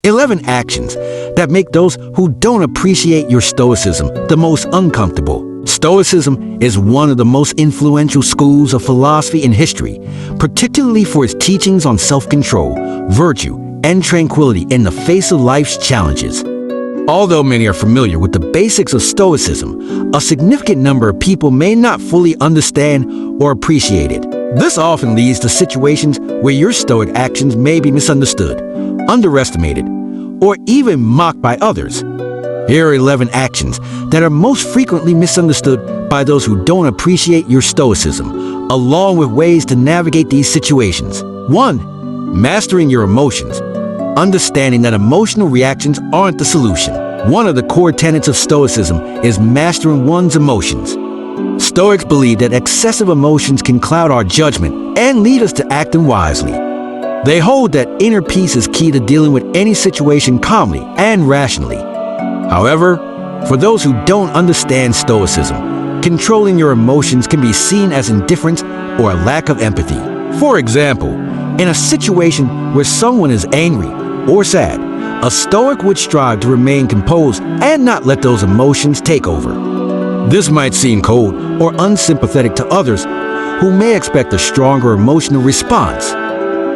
11 actions that make those who don't appreciate your stoicism the most uncomfortable. Stoicism is one of the most influential schools of philosophy in history, particularly for its teachings on self-control, virtue, and tranquility in the face of life's challenges. Although many are familiar with the basics of Stoicism, a significant number of people may not fully understand or appreciate it. This often leads to situations where your Stoic actions may be misunderstood, underestimated, or even mocked by others. Here are 11 actions that are most frequently misunderstood by those who don't appreciate your Stoicism, along with ways to navigate these situations. 1. Mastering your emotions. Understanding that emotional reactions aren't the solution. One of the core tenets of Stoicism is mastering one's emotions. Stoics believe that excessive emotions can cloud our judgment and lead us to act unwisely. They hold that inner peace is key to dealing with any situation calmly and rationally. However, for those who don't understand Stoicism, controlling your emotions can be seen as indifference or a lack of empathy. For example, in a situation where someone is angry or sad, a Stoic would strive to remain composed and not let those emotions take over. This might seem cold or unsympathetic to others who may expect a stronger emotional response.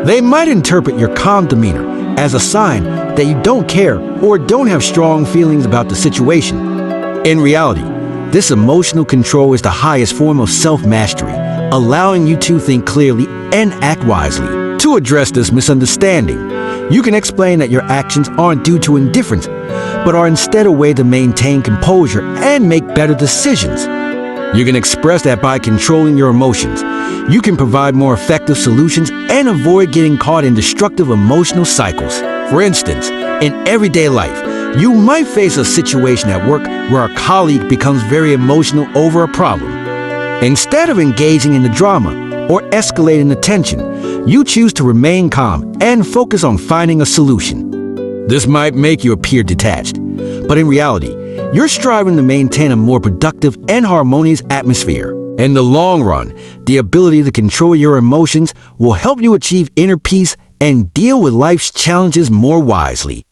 They might interpret your calm demeanor as a sign that you don't care or don't have strong feelings about the situation. In reality, this emotional control is the highest form of self-mastery, allowing you to think clearly and act wisely. To address this misunderstanding, you can explain that your actions aren't due to indifference, but are instead a way to maintain composure and make better decisions. You can express that by controlling your emotions, you can provide more effective solutions and avoid getting caught in destructive emotional cycles. For instance, in everyday life, you might face a situation at work where a colleague becomes very emotional over a problem. Instead of engaging in the drama or escalating the tension, you choose to remain calm and focus on finding a solution. This might make you appear detached, but in reality, you're striving to maintain a more productive and harmonious atmosphere. In the long run, the ability to control your emotions will help you achieve inner peace and deal with life's challenges more wisely.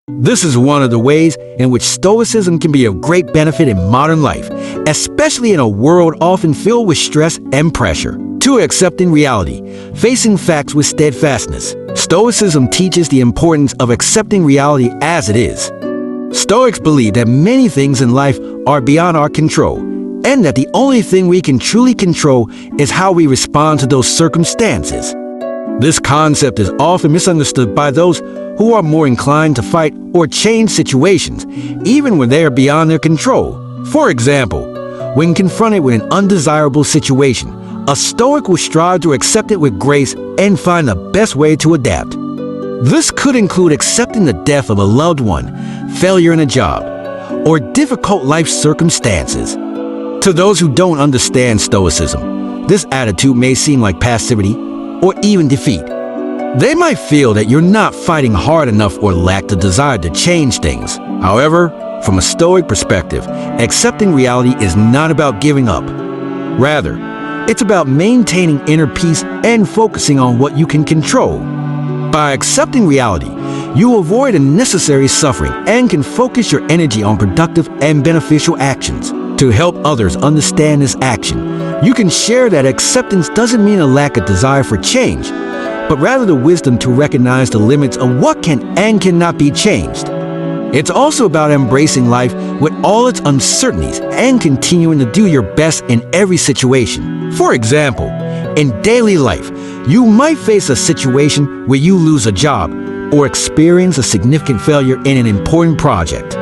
This is one of the ways in which Stoicism can be of great benefit in modern life, especially in a world often filled with stress and pressure. 2. Accepting reality, facing facts with steadfastness. Stoicism teaches the importance of accepting reality as it is. Stoics believe that many things in life are beyond our control, and that the only thing we can truly control is how we respond to those circumstances. This concept is often misunderstood by those who are more inclined to fight or change situations, even when they are beyond their control. For example, when confronted with an undesirable situation, a Stoic will strive to accept it with grace and find the best way to adapt. This could include accepting the death of a loved one, failure in a job, or difficult life circumstances. To those who don't understand Stoicism, this attitude may seem like passivity or even defeat. They might feel that you're not fighting hard enough or lack the desire to change things. However, from a Stoic perspective, accepting reality is not about giving up. Rather, it's about maintaining inner peace and focusing on what you can control. By accepting reality, you avoid unnecessary suffering and can focus your energy on productive and beneficial actions. To help others understand this action, you can share that acceptance doesn't mean a lack of desire for change, but rather the wisdom to recognize the limits of what can and cannot be changed. It's also about embracing life with all its uncertainties and continuing to do your best in every situation. For example, in daily life, you might face a situation where you lose a job or experience a significant failure in an important project.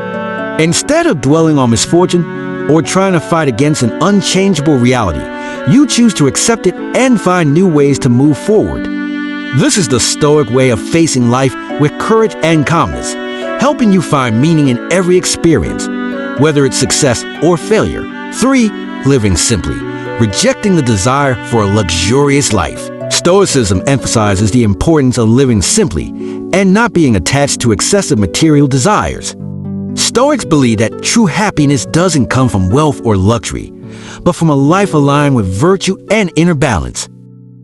Instead of dwelling on misfortune or trying to fight against an unchangeable reality, you choose to accept it and find new ways to move forward. This is the Stoic way of facing life with courage and calmness, helping you find meaning in every experience, whether it's success or failure. 3. Living simply, rejecting the desire for a luxurious life. Stoicism emphasizes the importance of living simply and not being attached to excessive material desires. Stoics believe that true happiness doesn't come from wealth or luxury, but from a life aligned with virtue and inner balance.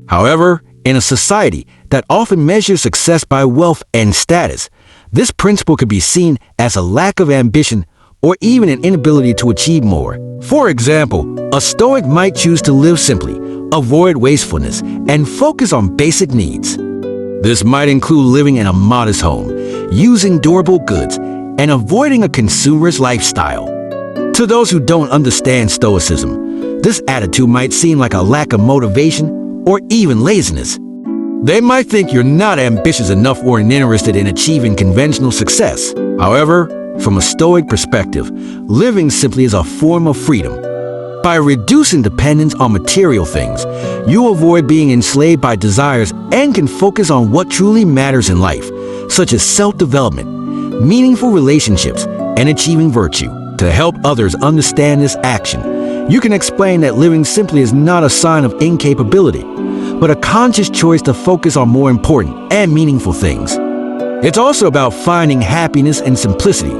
However, in a society that often measures success by wealth and status, This principle could be seen as a lack of ambition or even an inability to achieve more. For example, a Stoic might choose to live simply, avoid wastefulness, and focus on basic needs. This might include living in a modest home, using durable goods, and avoiding a consumerist lifestyle. To those who don't understand Stoicism, this attitude might seem like a lack of motivation or even laziness. They might think you're not ambitious enough or interested in achieving conventional success. However, from a Stoic perspective, living simply is a form of freedom. By reducing dependence on material things, you avoid being enslaved by desires and can focus on what truly matters in life, such as self-development, meaningful relationships, and achieving virtue. To help others understand this action, you can explain that living simply is not a sign of incapability, but a conscious choice to focus on more important and meaningful things. It's also about finding happiness and simplicity,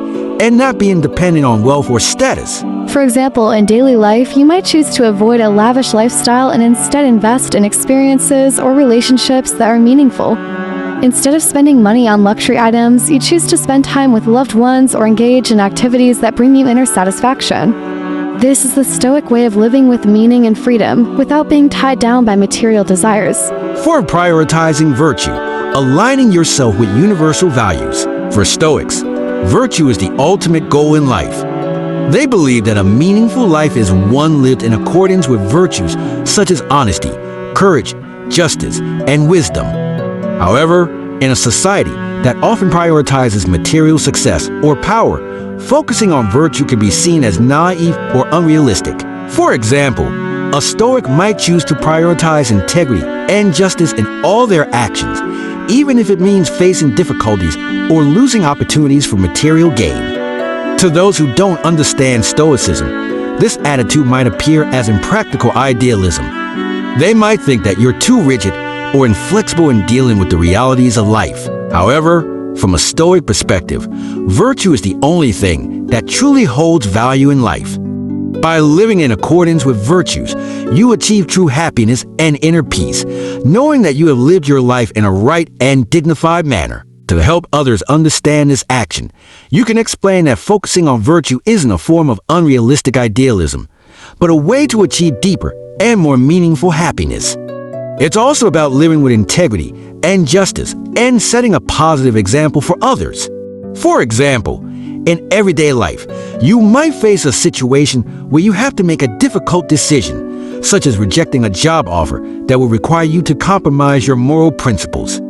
and not being dependent on wealth or status. For example, in daily life, you might choose to avoid a lavish lifestyle and instead invest in experiences or relationships that are meaningful. Instead of spending money on luxury items, you choose to spend time with loved ones or engage in activities that bring you inner satisfaction. This is the Stoic way of living with meaning and freedom, without being tied down by material desires. For prioritizing virtue, aligning yourself with universal values. For Stoics, virtue is the ultimate goal in life. They believe that a meaningful life is one lived in accordance with virtues such as honesty, courage, justice, and wisdom. However, in a society that often prioritizes material success or power, focusing on virtue can be seen as naive or unrealistic. For example, a Stoic might choose to prioritize integrity and justice in all their actions, even if it means facing difficulties or losing opportunities for material gain. To those who don't understand Stoicism, this attitude might appear as impractical idealism. They might think that you're too rigid or inflexible in dealing with the realities of life. However, from a Stoic perspective, virtue is the only thing that truly holds value in life. By living in accordance with virtues, you achieve true happiness and inner peace, knowing that you have lived your life in a right and dignified manner. To help others understand this action, you can explain that focusing on virtue isn't a form of unrealistic idealism, but a way to achieve deeper and more meaningful happiness. It's also about living with integrity and justice and setting a positive example for others. For example, in everyday life, you might face a situation where you have to make a difficult decision, such as rejecting a job offer that will require you to compromise your moral principles.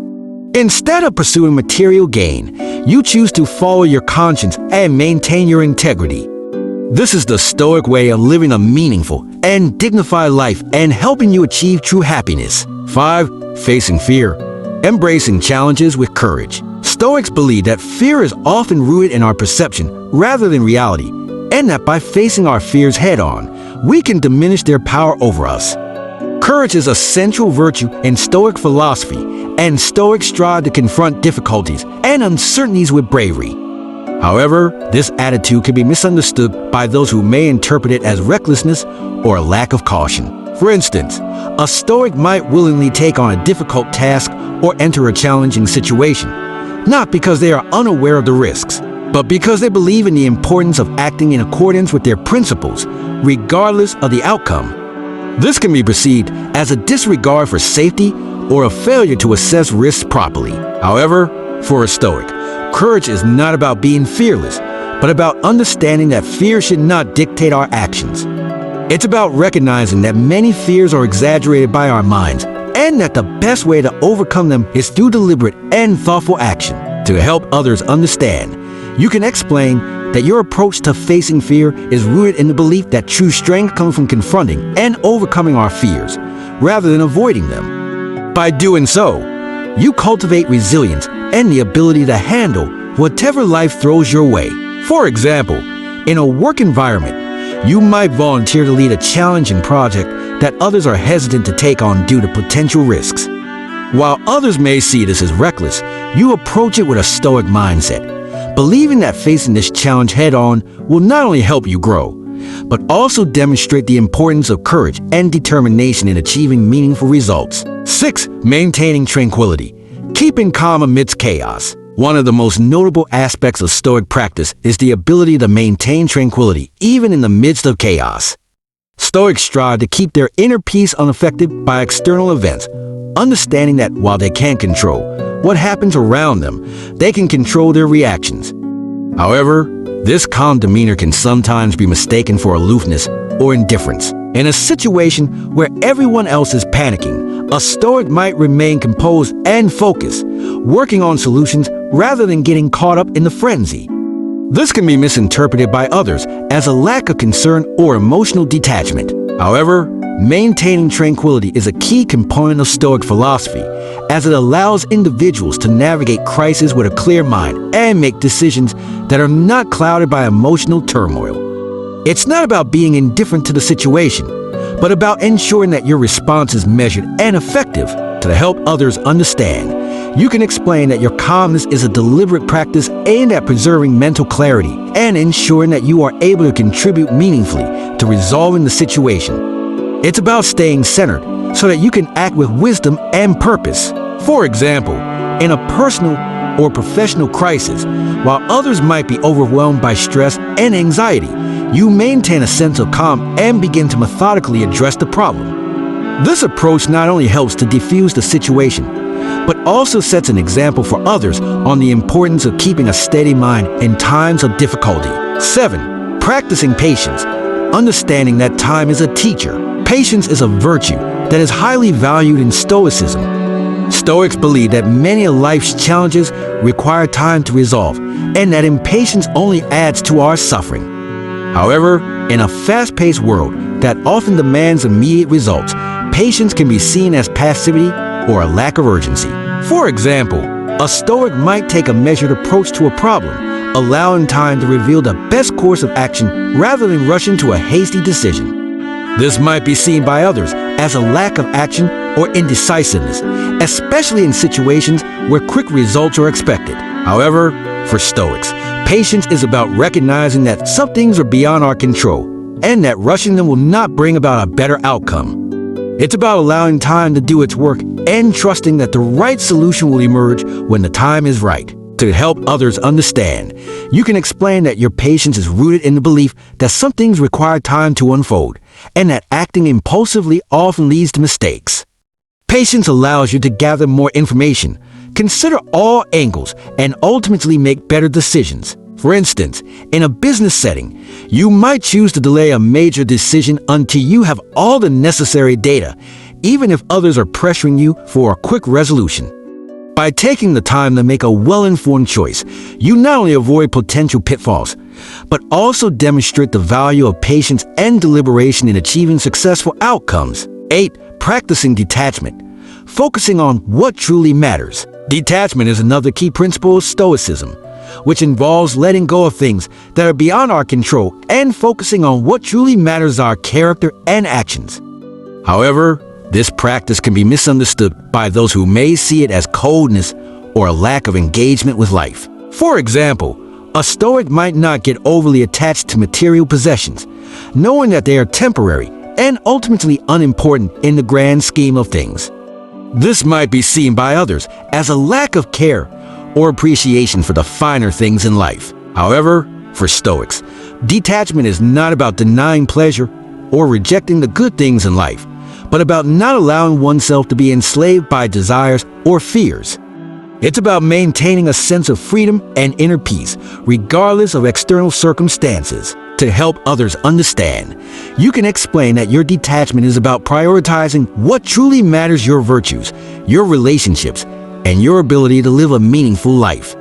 Instead of pursuing material gain, you choose to follow your conscience and maintain your integrity. This is the Stoic way of living a meaningful and dignified life and helping you achieve true happiness. 5. Facing fear. Embracing challenges with courage. Stoics believe that fear is often rooted in our perception rather than reality, and that by facing our fears head-on, we can diminish their power over us. Courage is a central virtue in Stoic philosophy, and Stoics strive to confront difficulties and uncertainties with bravery. However, this attitude can be misunderstood by those who may interpret it as recklessness or a lack of caution. For instance, a Stoic might willingly take on a difficult task or enter a challenging situation, not because they are unaware of the risks, but because they believe in the importance of acting in accordance with their principles, regardless of the outcome. This can be perceived as a disregard for safety or a failure to assess risks properly. However, for a Stoic, courage is not about being fearless, but about understanding that fear should not dictate our actions. It's about recognizing that many fears are exaggerated by our minds, and that the best way to overcome them is through deliberate and thoughtful action. To help others understand, you can explain that your approach to facing fear is rooted in the belief that true strength comes from confronting and overcoming our fears, rather than avoiding them. By doing so, you cultivate resilience and the ability to handle whatever life throws your way. For example, in a work environment, you might volunteer to lead a challenging project that others are hesitant to take on due to potential risks. While others may see this as reckless, you approach it with a Stoic mindset, believing that facing this challenge head-on will not only help you grow, but also demonstrate the importance of courage and determination in achieving meaningful results. 6. Maintaining tranquility. Keeping calm amidst chaos. One of the most notable aspects of Stoic practice is the ability to maintain tranquility even in the midst of chaos. Stoics strive to keep their inner peace unaffected by external events, understanding that while they can't control what happens around them, they can control their reactions. However, this calm demeanor can sometimes be mistaken for aloofness or indifference. In a situation where everyone else is panicking, a Stoic might remain composed and focused, working on solutions rather than getting caught up in the frenzy. This can be misinterpreted by others as a lack of concern or emotional detachment. However, maintaining tranquility is a key component of Stoic philosophy, as it allows individuals to navigate crises with a clear mind and make decisions that are not clouded by emotional turmoil. It's not about being indifferent to the situation, but about ensuring that your response is measured and effective to help others understand. You can explain that your calmness is a deliberate practice aimed at preserving mental clarity and ensuring that you are able to contribute meaningfully to resolving the situation. It's about staying centered so that you can act with wisdom and purpose. For example, in a personal or professional crisis, while others might be overwhelmed by stress and anxiety, you maintain a sense of calm and begin to methodically address the problem. This approach not only helps to defuse the situation, but also sets an example for others on the importance of keeping a steady mind in times of difficulty. 7. Practicing patience. Understanding that time is a teacher. Patience is a virtue that is highly valued in Stoicism. Stoics believe that many of life's challenges require time to resolve, and that impatience only adds to our suffering. However, in a fast-paced world that often demands immediate results, patience can be seen as passivity or a lack of urgency. For example, a Stoic might take a measured approach to a problem, allowing time to reveal the best course of action rather than rushing to a hasty decision. This might be seen by others as a lack of action or indecisiveness, especially in situations where quick results are expected. However, for Stoics, patience is about recognizing that some things are beyond our control and that rushing them will not bring about a better outcome. It's about allowing time to do its work and trusting that the right solution will emerge when the time is right. To help others understand, you can explain that your patience is rooted in the belief that some things require time to unfold, and that acting impulsively often leads to mistakes. Patience allows you to gather more information, consider all angles, and ultimately make better decisions. For instance, in a business setting, you might choose to delay a major decision until you have all the necessary data, even if others are pressuring you for a quick resolution. By taking the time to make a well-informed choice, you not only avoid potential pitfalls, but also demonstrate the value of patience and deliberation in achieving successful outcomes. 8. Practicing detachment. Focusing on what truly matters. Detachment is another key principle of Stoicism, which involves letting go of things that are beyond our control and focusing on what truly matters, our character and actions. However, this practice can be misunderstood by those who may see it as coldness or a lack of engagement with life. For example, a Stoic might not get overly attached to material possessions, knowing that they are temporary and ultimately unimportant in the grand scheme of things. This might be seen by others as a lack of care or appreciation for the finer things in life. However, for Stoics, detachment is not about denying pleasure or rejecting the good things in life, but about not allowing oneself to be enslaved by desires or fears. It's about maintaining a sense of freedom and inner peace, regardless of external circumstances. To help others understand, you can explain that your detachment is about prioritizing what truly matters, your virtues, your relationships, and your ability to live a meaningful life.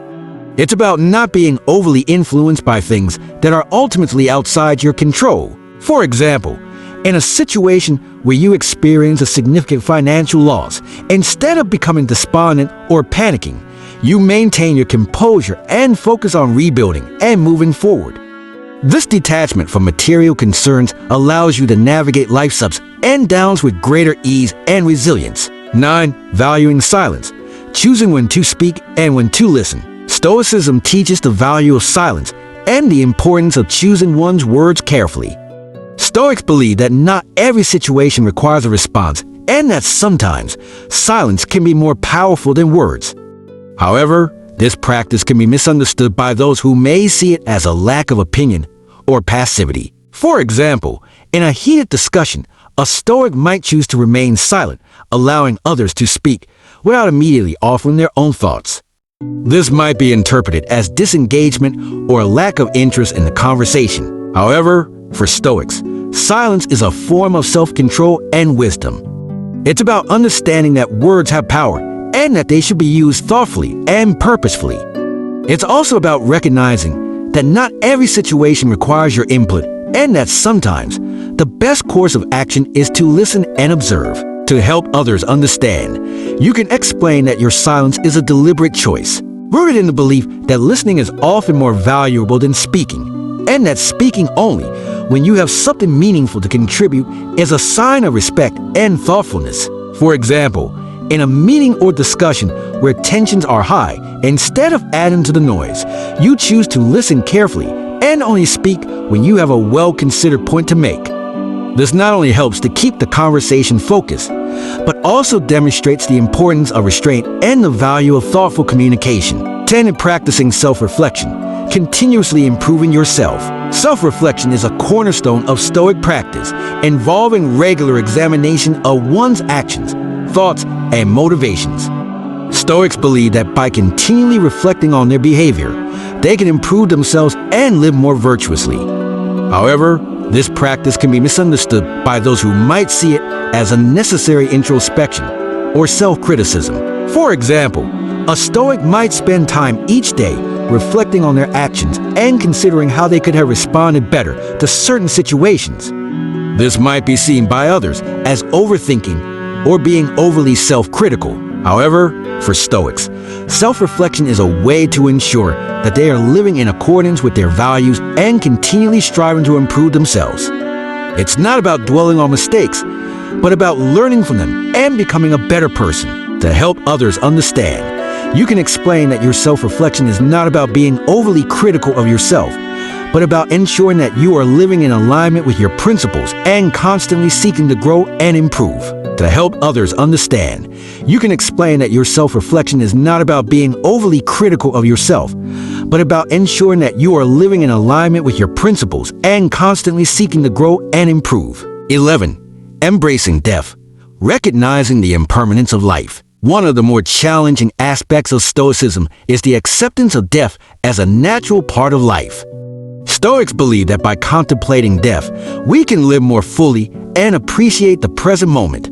It's about not being overly influenced by things that are ultimately outside your control. For example, in a situation where you experience a significant financial loss, instead of becoming despondent or panicking, you maintain your composure and focus on rebuilding and moving forward. This detachment from material concerns allows you to navigate life's ups and downs with greater ease and resilience. 9. Valuing silence. Choosing when to speak and when to listen. Stoicism teaches the value of silence and the importance of choosing one's words carefully. Stoics believe that not every situation requires a response, and that sometimes silence can be more powerful than words. However, this practice can be misunderstood by those who may see it as a lack of opinion or passivity. For example, in a heated discussion, a Stoic might choose to remain silent, allowing others to speak without immediately offering their own thoughts. This might be interpreted as disengagement or a lack of interest in the conversation. However, for Stoics, silence is a form of self-control and wisdom. It's about understanding that words have power and that they should be used thoughtfully and purposefully. It's also about recognizing that not every situation requires your input and that sometimes the best course of action is to listen and observe. To help others understand, you can explain that your silence is a deliberate choice, rooted in the belief that listening is often more valuable than speaking, and that speaking only when you have something meaningful to contribute is a sign of respect and thoughtfulness. For example, in a meeting or discussion where tensions are high, instead of adding to the noise, you choose to listen carefully and only speak when you have a well-considered point to make. This not only helps to keep the conversation focused, but also demonstrates the importance of restraint and the value of thoughtful communication. 10. In practicing self-reflection, continuously improving yourself. Self-reflection is a cornerstone of Stoic practice, involving regular examination of one's actions, thoughts, and motivations. Stoics believe that by continually reflecting on their behavior, they can improve themselves and live more virtuously. However, this practice can be misunderstood by those who might see it as a necessary introspection or self-criticism. For example, a Stoic might spend time each day reflecting on their actions and considering how they could have responded better to certain situations. This might be seen by others as overthinking or being overly self-critical. However, for Stoics, self-reflection is a way to ensure that they are living in accordance with their values and continually striving to improve themselves. It's not about dwelling on mistakes, but about learning from them and becoming a better person. To help others understand, you can explain that your self-reflection is not about being overly critical of yourself, but about ensuring that you are living in alignment with your principles and constantly seeking to grow and improve. To help others understand, you can explain that your self-reflection is not about being overly critical of yourself, but about ensuring that you are living in alignment with your principles and constantly seeking to grow and improve. 11. Embracing death, recognizing the impermanence of life. One of the more challenging aspects of Stoicism is the acceptance of death as a natural part of life. Stoics believe that by contemplating death, we can live more fully and appreciate the present moment.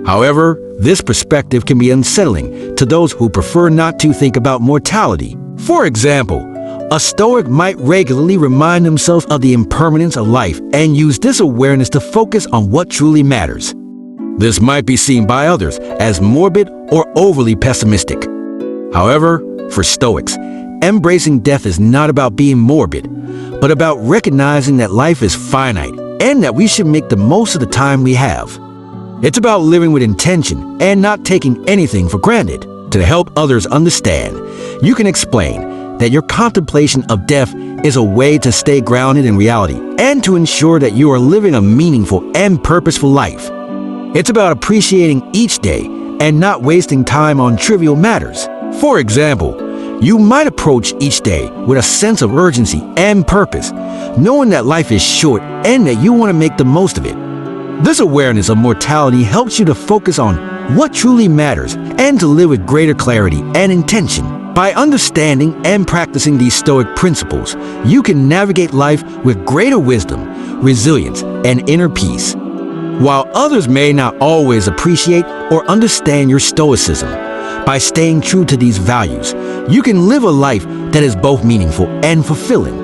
However, this perspective can be unsettling to those who prefer not to think about mortality. For example, a Stoic might regularly remind themselves of the impermanence of life and use this awareness to focus on what truly matters. This might be seen by others as morbid or overly pessimistic. However, for Stoics, embracing death is not about being morbid, but about recognizing that life is finite and that we should make the most of the time we have. It's about living with intention and not taking anything for granted. To help others understand, you can explain that your contemplation of death is a way to stay grounded in reality and to ensure that you are living a meaningful and purposeful life. It's about appreciating each day and not wasting time on trivial matters. For example, you might approach each day with a sense of urgency and purpose, knowing that life is short and that you want to make the most of it. This awareness of mortality helps you to focus on what truly matters and to live with greater clarity and intention. By understanding and practicing these Stoic principles, you can navigate life with greater wisdom, resilience, and inner peace. While others may not always appreciate or understand your Stoicism, by staying true to these values, you can live a life that is both meaningful and fulfilling.